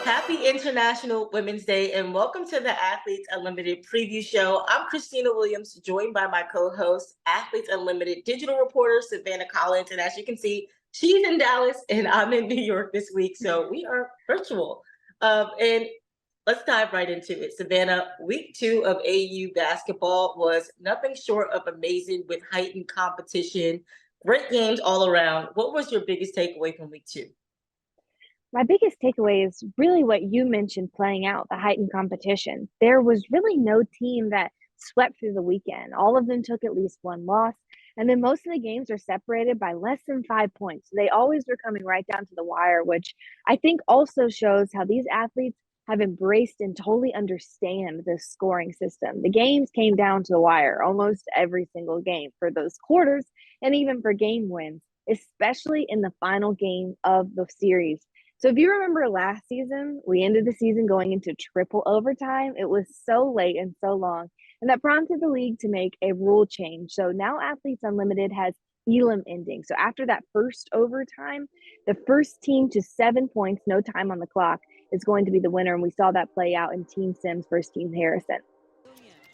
Happy International Women's Day and welcome to the Athletes Unlimited preview show. I'm Christina Williams, joined by my co-host, Athletes Unlimited digital reporter, Savanna Collins. And as you can see, she's in Dallas and I'm in New York this week. So we are virtual. And let's dive right into it. Savanna, week 2 of AU basketball was nothing short of amazing with heightened competition, great games all around. What was your biggest takeaway from week 2? My biggest takeaway is really what you mentioned playing out, the heightened competition. There was really no team that swept through the weekend. All of them took at least one loss. And then most of the games are separated by less than 5 points. They always were coming right down to the wire, which I think also shows how these athletes have embraced and totally understand the scoring system. The games came down to the wire almost every single game for those quarters and even for game wins, especially in the final game of the series. So if you remember last season, we ended the season going into triple overtime. It was so late and so long, and that prompted the league to make a rule change. So now Athletes Unlimited has Elam ending. So after that first overtime, the first team to 7 points, no time on the clock, is going to be the winner. And we saw that play out in Team Sims versus Team Harrison.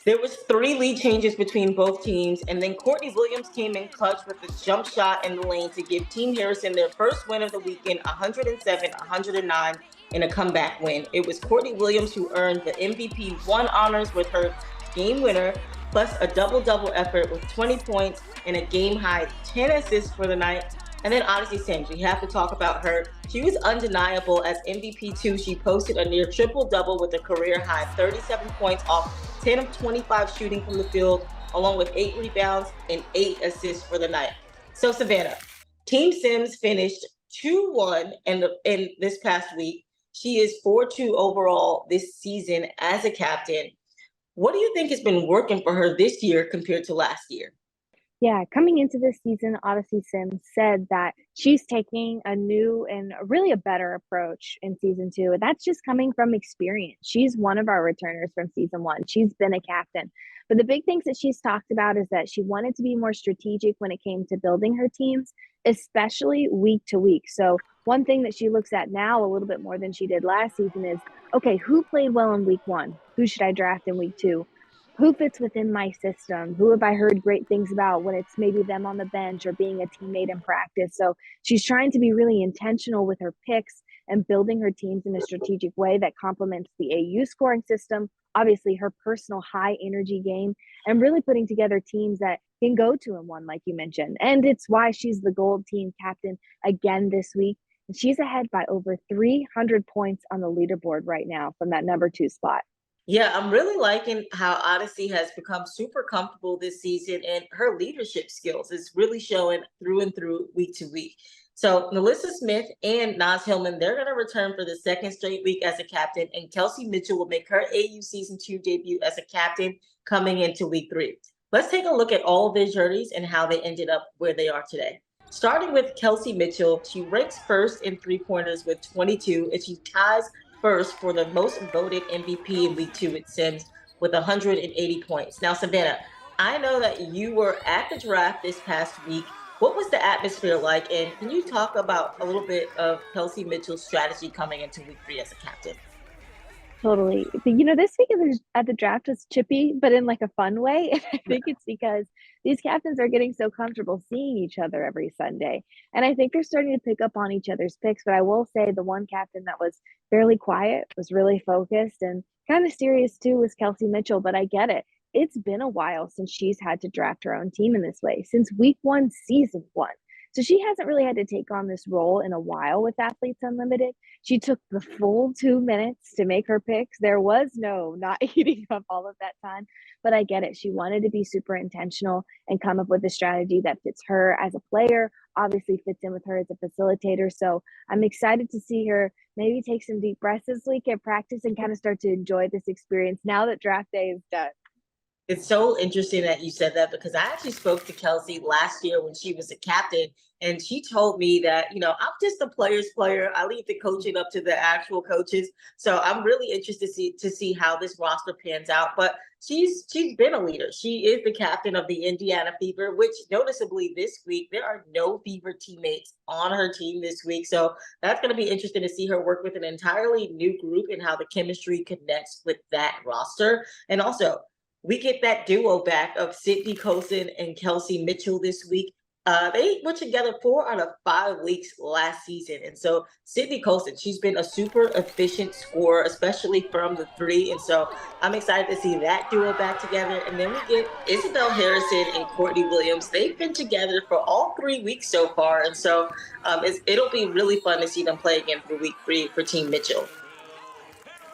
There was 3 lead changes between both teams, and then Courtney Williams came in clutch with a jump shot in the lane to give Team Harrison their first win of the weekend, 107-109 in a comeback win. It was Courtney Williams who earned the MVP 1 honors with her game winner, plus a double-double effort with 20 points and a game-high 10 assists for the night. And then Odyssey Sims, we have to talk about her. She was undeniable as MVP 2. She posted a near triple-double with a career-high 37 points off 10 of 25 shooting from the field, along with 8 rebounds and 8 assists for the night. So Savanna, Team Sims finished 2-1 in this past week. She is 4-2 overall this season as a captain. What do you think has been working for her this year compared to last year? Yeah, coming into this season, Odyssey Sims said that she's taking a new and really a better approach in season 2. And that's just coming from experience. She's one of our returners from season 1. She's been a captain. But the big things that she's talked about is that she wanted to be more strategic when it came to building her teams, especially week to week. So one thing that she looks at now a little bit more than she did last season is, okay, who played well in week 1? Who should I draft in week 2? Who fits within my system? Who have I heard great things about when it's maybe them on the bench or being a teammate in practice? So she's trying to be really intentional with her picks and building her teams in a strategic way that complements the AU scoring system, obviously her personal high energy game, and really putting together teams that can go 2-1, like you mentioned. And it's why she's the gold team captain again this week. And she's ahead by over 300 points on the leaderboard right now from that number 2 spot. Yeah, I'm really liking how Odyssey has become super comfortable this season, and her leadership skills is really showing through and through week to week. So Melissa Smith and Naz Hillman, they're going to return for the second straight week as a captain, and Kelsey Mitchell will make her AU season 2 debut as a captain coming into week 3. Let's take a look at all of their journeys and how they ended up where they are today. Starting with Kelsey Mitchell, she ranks first in 3-pointers with 22, and she ties first for the most voted MVP in week 2 with Sims with 180 points. Now, Savanna, I know that you were at the draft this past week. What was the atmosphere like? And can you talk about a little bit of Kelsey Mitchell's strategy coming into week 3 as a captain? Totally. But, this week at the draft was chippy, but in like a fun way. And I think it's because these captains are getting so comfortable seeing each other every Sunday. And I think they're starting to pick up on each other's picks. But I will say the one captain that was fairly quiet, was really focused and kind of serious too, was Kelsey Mitchell. But I get it. It's been a while since she's had to draft her own team in this way, since week 1, season 1. So she hasn't really had to take on this role in a while with Athletes Unlimited. She took the full 2 minutes to make her picks. There was no not eating up all of that time, but I get it. She wanted to be super intentional and come up with a strategy that fits her as a player, obviously fits in with her as a facilitator. So I'm excited to see her maybe take some deep breaths this week at practice and kind of start to enjoy this experience now that draft day is done. It's so interesting that you said that because I actually spoke to Kelsey last year when she was a captain, and she told me that, I'm just a player's player. I leave the coaching up to the actual coaches. So I'm really interested to see how this roster pans out. But she's been a leader. She is the captain of the Indiana Fever, which noticeably this week there are no Fever teammates on her team this week. So that's going to be interesting to see her work with an entirely new group and how the chemistry connects with that roster. And also, we get that duo back of Sydney Colson and Kelsey Mitchell this week. They were together 4 out of 5 weeks last season. And so Sydney Colson, she's been a super efficient scorer, especially from the three. And so I'm excited to see that duo back together. And then we get Isabel Harrison and Courtney Williams. They've been together for all 3 weeks so far. And so it'll be really fun to see them play again for week 3 for Team Mitchell.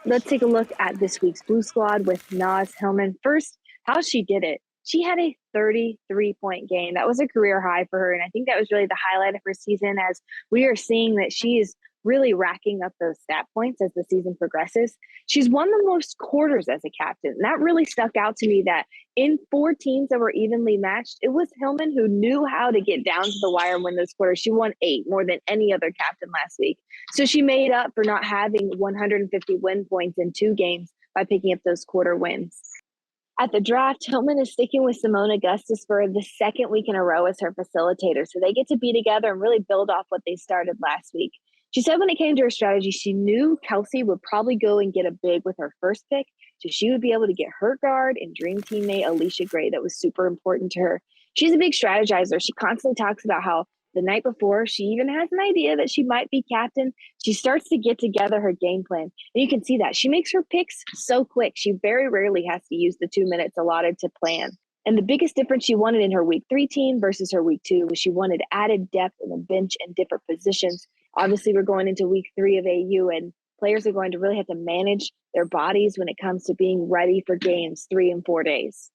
Let's take a look at this week's Blue Squad with Naz Hillman. First, how she did it. She had a 33-point game. That was a career high for her, and I think that was really the highlight of her season, as we are seeing that she is really racking up those stat points as the season progresses. She's won the most quarters as a captain, and that really stuck out to me that in 4 teams that were evenly matched, it was Hillman who knew how to get down to the wire and win those quarters. She won 8, more than any other captain last week. So she made up for not having 150 win points in 2 games by picking up those quarter wins. At the draft, Hillman is sticking with Simone Augustus for the 2nd week in a row as her facilitator. So they get to be together and really build off what they started last week. She said when it came to her strategy, she knew Kelsey would probably go and get a big with her first pick. So she would be able to get her guard and dream teammate Alicia Gray. That was super important to her. She's a big strategizer. She constantly talks about how the night before, she even has an idea that she might be captain. She starts to get together her game plan. And you can see that. She makes her picks so quick. She very rarely has to use the 2 minutes allotted to plan. And the biggest difference she wanted in her week 3 team versus her week 2 was she wanted added depth in the bench and different positions. Obviously, we're going into week 3 of AU, and players are going to really have to manage their bodies when it comes to being ready for games 3 and 4 days.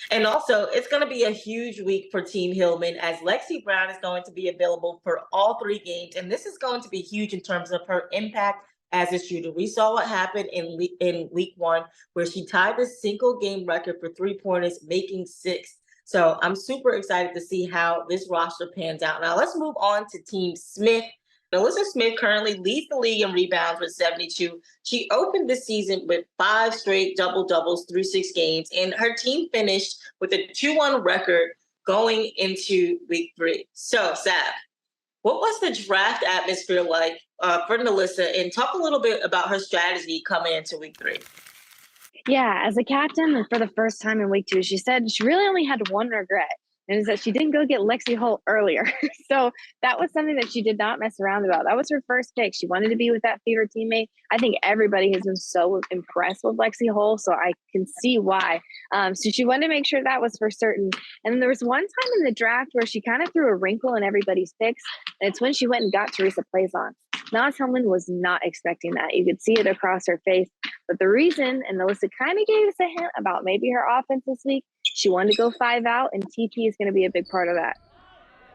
And also, it's going to be a huge week for Team Hillman as Lexi Brown is going to be available for all 3 games. And this is going to be huge in terms of her impact as a shooter. We saw what happened in week 1, where she tied the single game record for 3-pointers, making 6. So I'm super excited to see how this roster pans out. Now let's move on to Team Smith. Melissa Smith currently leads the league in rebounds with 72. She opened the season with 5 straight double-doubles through 6 games, and her team finished with a 2-1 record going into week 3. So, Sav, what was the draft atmosphere like for Melissa? And talk a little bit about her strategy coming into week 3. Yeah, as a captain for the first time in week 2, she said she really only had one regret, and is that she didn't go get Lexi Holt earlier. So that was something that she did not mess around about. That was her first pick. She wanted to be with that Fever teammate. I think everybody has been so impressed with Lexi Holt, so I can see why. So she wanted to make sure that was for certain. And then there was one time in the draft where she kind of threw a wrinkle in everybody's picks, and it's when she went and got Teresa Plaison. Naz Hillman was not expecting that. You could see it across her face. But the reason, and Melissa kind of gave us a hint about maybe her offense this week, she wanted to go 5 out, and TP is going to be a big part of that.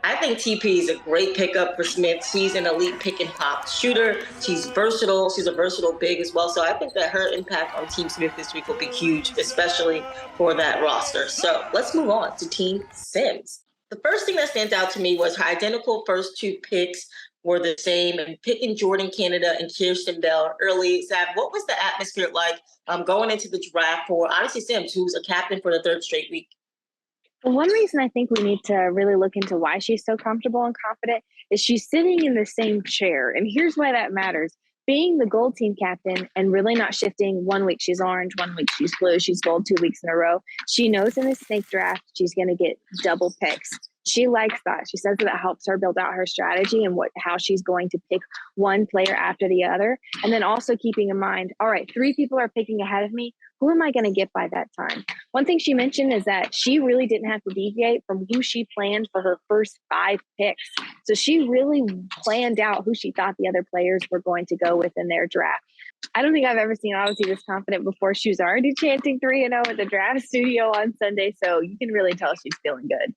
I think TP is a great pickup for Smith. She's an elite pick and pop shooter. She's versatile. She's a versatile big as well. So I think that her impact on Team Smith this week will be huge, especially for that roster. So let's move on to Team Sims. The first thing that stands out to me was her identical first 2 picks were the same, and picking Jordan Canada and Kirsten Bell early. Sav, what was the atmosphere like going into the draft for Odyssey Sims, who's a captain for the 3rd straight week? Well, one reason I think we need to really look into why she's so comfortable and confident is she's sitting in the same chair. And here's why that matters. Being the gold team captain and really not shifting, 1 week she's orange, 1 week she's blue, she's gold 2 weeks in a row. She knows in this snake draft she's going to get double picks. She likes that. She says that helps her build out her strategy and how she's going to pick one player after the other. And then also keeping in mind, all right, 3 people are picking ahead of me. Who am I going to get by that time? One thing she mentioned is that she really didn't have to deviate from who she planned for her first 5 picks. So she really planned out who she thought the other players were going to go with in their draft. I don't think I've ever seen Odyssey this confident before. She was already chanting 3-0 at the draft studio on Sunday. So you can really tell she's feeling good.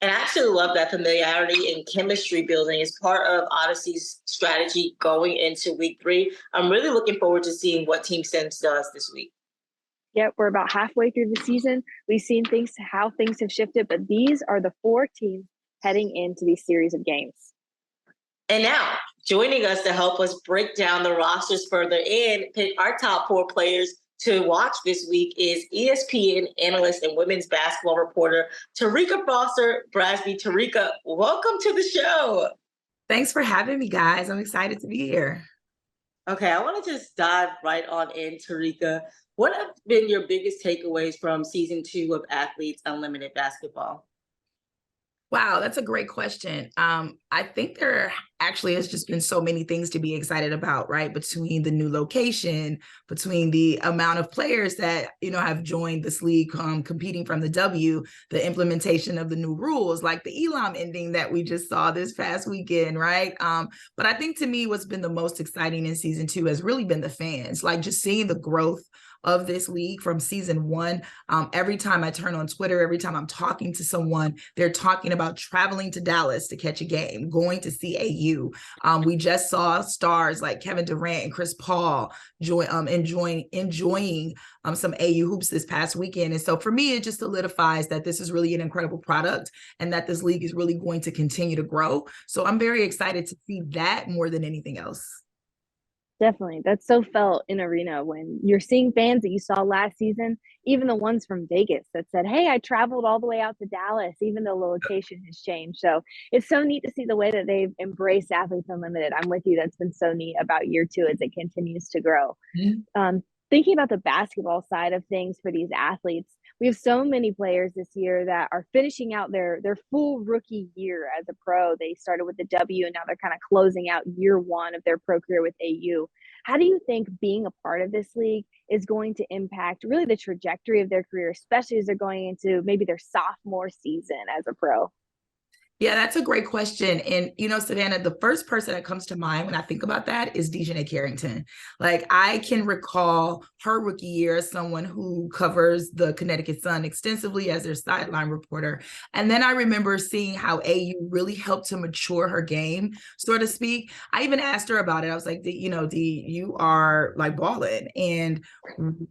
And I actually love that familiarity and chemistry building is part of Odyssey's strategy going into week 3. I'm really looking forward to seeing what Team Sims does this week. Yep, we're about halfway through the season. We've seen how things have shifted, but these are the 4 teams heading into these series of games. And now, joining us to help us break down the rosters further and pick our top 4 players to watch this week is ESPN analyst and women's basketball reporter Tarika Foster Brasby. Tarika, welcome to the show. Thanks for having me, guys. I'm excited to be here. Okay, I want to just dive right on in, Tarika. What have been your biggest takeaways from season 2 of Athletes Unlimited Basketball? Wow, that's a great question. I think there actually has just been so many things to be excited about, right? Between the new location, between the amount of players that, have joined this league competing from the W, the implementation of the new rules, like the Elam ending that we just saw this past weekend, right? But I think to me, what's been the most exciting in season 2 has really been the fans, like just seeing the growth of this league from season 1. Every time I turn on Twitter, every time I'm talking to someone, they're talking about traveling to Dallas to catch a game, going to see AU. We just saw stars like Kevin Durant and Chris Paul enjoying some AU hoops this past weekend. And so for me, it just solidifies that this is really an incredible product and that this league is really going to continue to grow. So I'm very excited to see that more than anything else. Definitely. That's so felt in arena when you're seeing fans that you saw last season, even the ones from Vegas that said, hey, I traveled all the way out to Dallas, even though the location has changed. So it's so neat to see the way that they've embraced Athletes Unlimited. I'm with you. That's been so neat about year 2 as it continues to grow. Mm-hmm. Thinking about the basketball side of things for these athletes, we have so many players this year that are finishing out their full rookie year as a pro. They started with the W and now they're kind of closing out year 1 of their pro career with AU. How do you think being a part of this league is going to impact really the trajectory of their career, especially as they're going into maybe their sophomore season as a pro? Yeah, that's a great question. And, Savanna, the first person that comes to mind when I think about that is Dejanay Carrington. Like, I can recall her rookie year as someone who covers the Connecticut Sun extensively as their sideline reporter. And then I remember seeing how AU really helped to mature her game, so to speak. I even asked her about it. I was like, you are like balling. And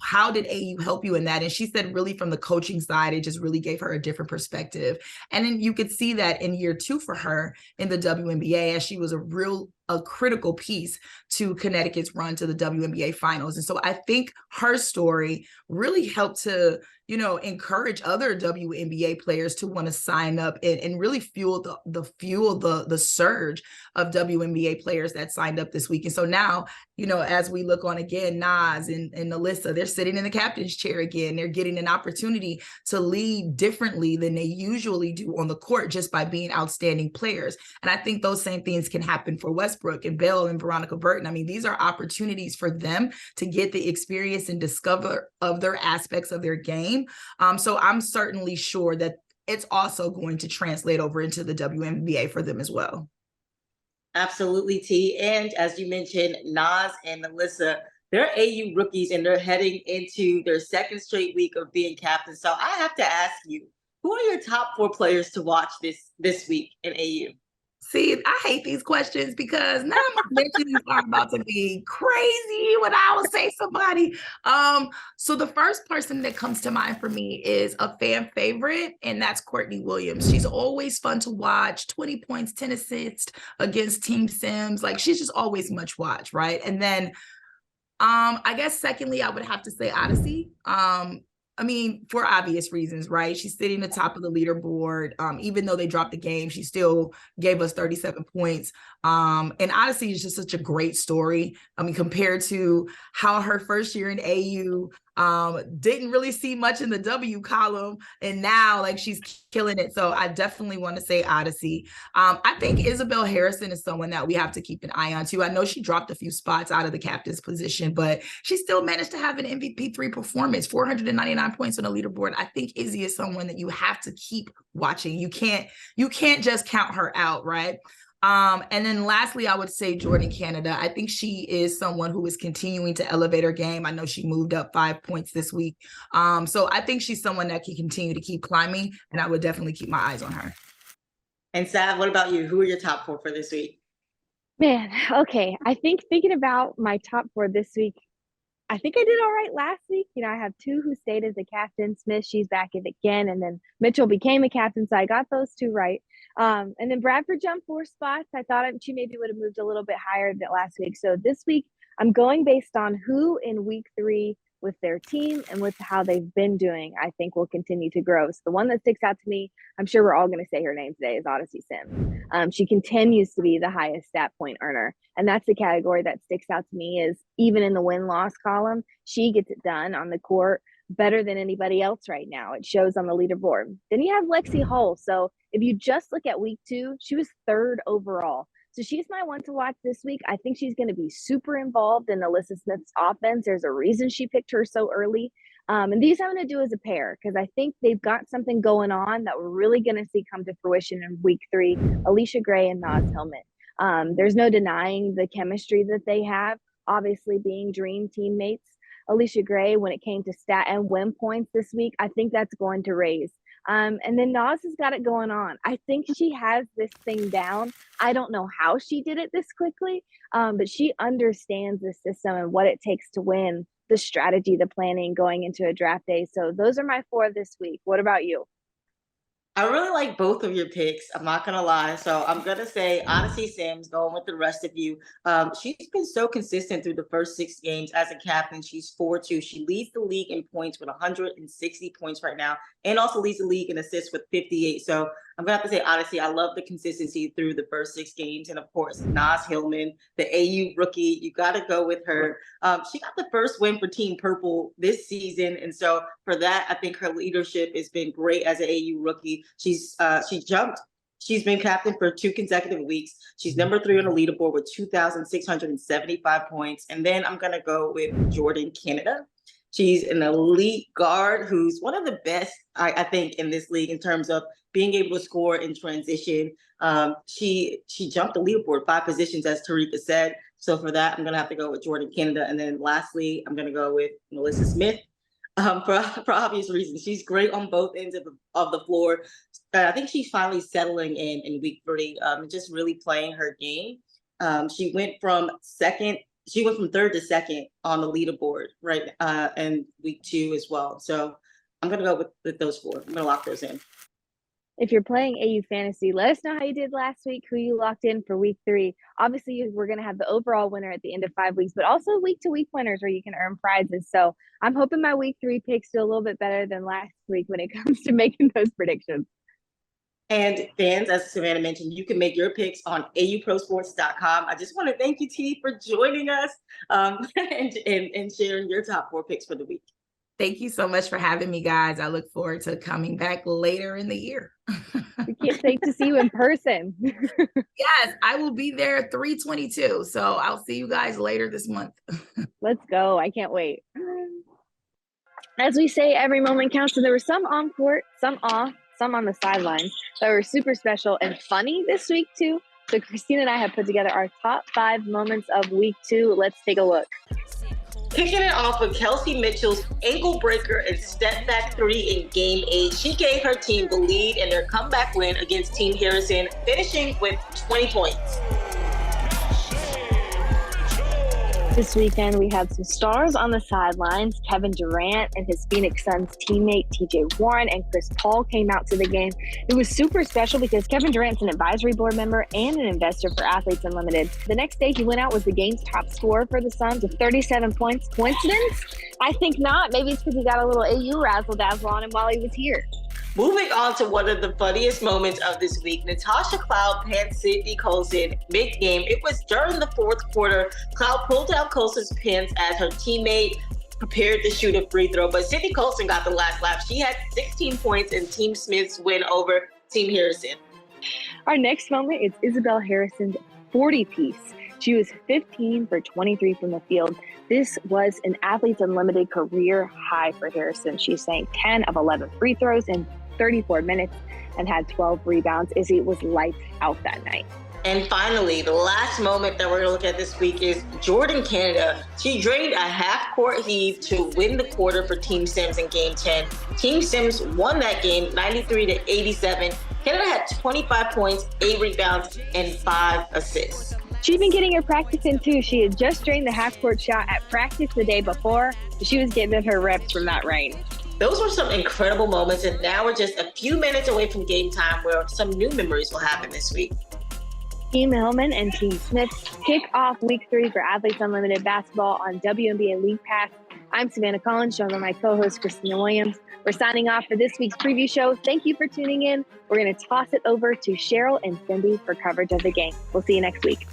how did AU help you in that? And she said, really from the coaching side, it just really gave her a different perspective. And then you could see that in year 2 for her in the WNBA, as she was a critical piece to Connecticut's run to the WNBA finals. And so I think her story really helped to, encourage other WNBA players to want to sign up and really fuel the surge of WNBA players that signed up this week. And so now, as we look on again, Nas and Alyssa, they're sitting in the captain's chair again. They're getting an opportunity to lead differently than they usually do on the court just by being outstanding players. And I think those same things can happen for Westbrook and Bell and Veronica Burton. I mean, these are opportunities for them to get the experience and discover other aspects of their game. So I'm certainly sure that it's also going to translate over into the WNBA for them as well. Absolutely, T. And as you mentioned, Nas and Alyssa, they're AU rookies and they're heading into their second straight week of being captain. So I have to ask you, who are your top 4 players to watch this week in AU? See, I hate these questions because now my mentions are about to be crazy when I will say somebody. So the first person that comes to mind for me is a fan favorite, and that's Courtney Williams. She's always fun to watch, 20 points, 10 assists against Team Sims. Like, she's just always much watch, right? And then I guess secondly, I would have to say Odyssey. I mean, for obvious reasons, right? She's sitting at the top of the leaderboard. Even though they dropped the game, she still gave us 37 points. And Odyssey is just such a great story. I mean, compared to how her first year in AU didn't really see much in the W column, and now like she's killing it. So I definitely want to say Odyssey. I think Isabel Harrison is someone that we have to keep an eye on too. I know she dropped a few spots out of the captain's position, but she still managed to have an MVP3 performance, 499 points on the leaderboard. I think Izzy is someone that you have to keep watching. You can't just count her out, right? And then lastly, I would say Jordan Canada. I think she is someone who is continuing to elevate her game. I know she moved up 5 points this week. So I think she's someone that can continue to keep climbing, and I would definitely keep my eyes on her. And Sav, what about you? Who are your top 4 for this week? Man, okay. I think thinking about my top 4 this week, I think I did all right last week. I have 2 who stayed as a captain. Smith, she's back in again, and then Mitchell became a captain, so I got those 2 right. And then Bradford jumped 4 spots. I thought she maybe would have moved a little bit higher than last week. So this week, I'm going based on who in week 3 with their team and with how they've been doing, I think will continue to grow. So the one that sticks out to me, I'm sure we're all going to say her name today, is Odyssey Sim. She continues to be the highest stat point earner. And that's the category that sticks out to me, is even in the win-loss column, she gets it done on the court better than anybody else right now. It shows on the leaderboard. Then you have Lexi Hull. So if you just look at week 2, she was 3rd overall. So she's my one to watch this week. I think she's going to be super involved in Alyssa Smith's offense. There's a reason she picked her so early. And these I'm going to do as a pair, because I think they've got something going on that we're really going to see come to fruition in week 3, Alicia Gray and Naz Hillman. There's no denying the chemistry that they have, obviously being dream teammates. Alicia Gray, when it came to stat and win points this week, I think that's going to raise. And then Naz has got it going on. I think she has this thing down. I don't know how she did it this quickly, but she understands the system and what it takes to win, the strategy, the planning going into a draft day. So those are my 4 this week. What about you? I really like both of your picks. I'm not gonna lie. So I'm gonna say Odyssey Sims, going with the rest of you. She's been so consistent through the first 6 games as a captain. She's 4-2. She leads the league in points with 160 points right now, and also leads the league in assists with 58. So I'm gonna have to say Odyssey. I love the consistency through the first 6 games, and of course Naz Hillman, the AU rookie. You got to go with her. She got the first win for Team Purple this season, and so for that, I think her leadership has been great as an AU rookie. She's been captain for 2 consecutive weeks. She's number 3 on the leaderboard with 2,675 points. And then I'm gonna go with Jordan Canada. She's an elite guard who's one of the best, I think, in this league in terms of being able to score in transition. She jumped the leaderboard 5 positions, as Tarika said. So for that, I'm gonna have to go with Jordan Canada. And then lastly, I'm gonna go with Melissa Smith. For obvious reasons. She's great on both ends of the floor. I think she's finally settling in week 3, just really playing her game. She went from 3rd to 2nd on the leaderboard, right? And week 2 as well. So I'm gonna go with those 4. I'm gonna lock those in. If you're playing AU Fantasy, let us know how you did last week, who you locked in for week 3. Obviously, we're going to have the overall winner at the end of 5 weeks, but also week-to-week winners where you can earn prizes. So I'm hoping my week 3 picks do a little bit better than last week when it comes to making those predictions. And fans, as Savanna mentioned, you can make your picks on auprosports.com. I just want to thank you, T, for joining us and sharing your top 4 picks for the week. Thank you so much for having me, guys. I look forward to coming back later in the year. We can't wait to see you in person. Yes, I will be there 3/22. So I'll see you guys later this month. Let's go. I can't wait. As we say, every moment counts. And there were some on court, some off, some on the sidelines that were super special and funny this week too. So Christina and I have put together our top 5 moments of week 2. Let's take a look. Kicking it off with Kelsey Mitchell's ankle breaker and step back 3 in game 8. She gave her team the lead in their comeback win against Team Harrison, finishing with 20 points. This weekend, we had some stars on the sidelines. Kevin Durant and his Phoenix Suns teammate TJ Warren and Chris Paul came out to the game. It was super special because Kevin Durant's an advisory board member and an investor for Athletes Unlimited. The next day, he went out, was the game's top scorer for the Suns with 37 points. Coincidence? I think not. Maybe it's because he got a little AU razzle-dazzle on him while he was here. Moving on to one of the funniest moments of this week, Natasha Cloud pants Sydney Colson mid-game. It was during the 4th quarter. Cloud pulled down Colson's pants as her teammate prepared to shoot a free throw, but Sydney Colson got the last laugh. She had 16 points in Team Smith's win over Team Harrison. Our next moment is Isabel Harrison's 40-piece. She was 15 for 23 from the field. This was an Athletes Unlimited career high for Harrison. She sank 10 of 11 free throws in 34 minutes and had 12 rebounds. Izzy was lights out that night. And finally, the last moment that we're going to look at this week is Jordan Canada. She drained a half-court heave to win the quarter for Team Sims in Game 10. Team Sims won that game 93-87. Canada had 25 points, 8 rebounds, and 5 assists. She'd been getting her practice in too. She had just drained the half-court shot at practice the day before, but she was getting her reps from that rain. Those were some incredible moments, and now we're just a few minutes away from game time where some new memories will happen this week. Team Hillman and Team Smith kick off Week 3 for Athletes Unlimited Basketball on WNBA League Pass. I'm Savanna Collins, joined by my co-host Khristina Williams. We're signing off for this week's preview show. Thank you for tuning in. We're going to toss it over to Cheryl and Cindy for coverage of the game. We'll see you next week.